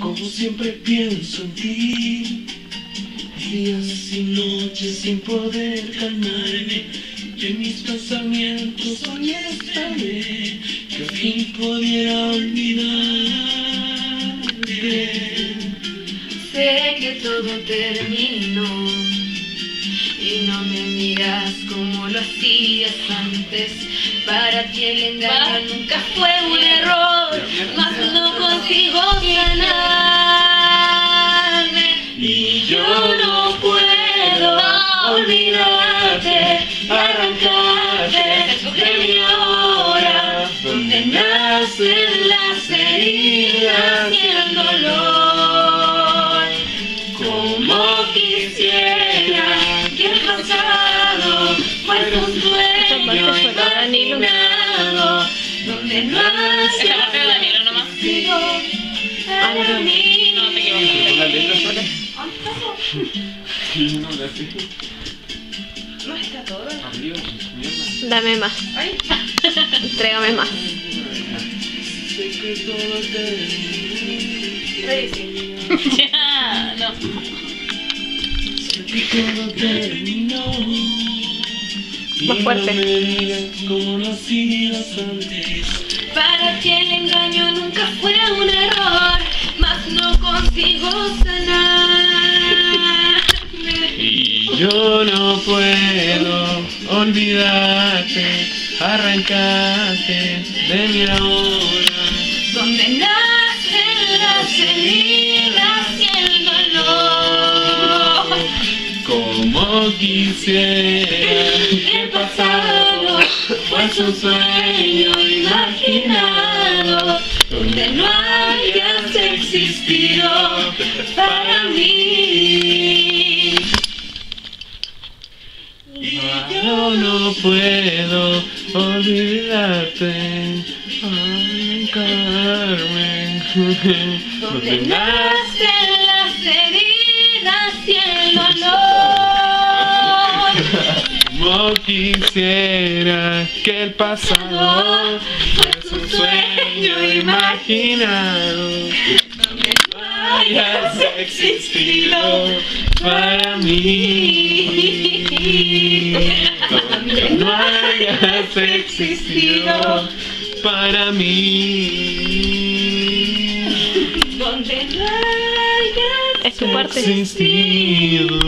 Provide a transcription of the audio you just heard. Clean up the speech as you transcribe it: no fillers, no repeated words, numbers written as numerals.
Como siempre pienso en ti, días y noches sin poder calmarme, y en mis pensamientos hoy estaré, que al fin pudiera olvidarte. Sé que todo terminó y no me miras como lo hacías antes. Para ti el engaño nunca fue un error, mas no consigo sanarme. Y yo no puedo olvidarte, arrancarte de mi ahora, donde nacen las heridas y el dolor. Como quisiera que el pasado fuera un sueño imaginado, donde no haya sido para mí. No, te equivocaste. ¿La letra sola? No, la sé. No está todo. Arriba, mierda. Dame más. Entrégame más. Sé que todo terminó. Ya, no. Sé que todo terminó. Más fuerte. Y no me digas como lo hacías antes. Para ti el engaño nunca fue un error, mas no consigo sanarme. Y yo no puedo olvidarte, arrancarte de mi ahora. Donde nacen las heridas y el dolor. Como quisiera que el pasado fuese un sueño imaginado, donde no hayas existido para mí. Yo no puedo olvidarte, arrancarme. Donde nacen las heridas y el dolor. Como quisiera que el pasado fuese un sueño imaginado, donde no hayas existido para mí. Donde no hayas existido para mí. Donde no hayas Es tu parte. Existido.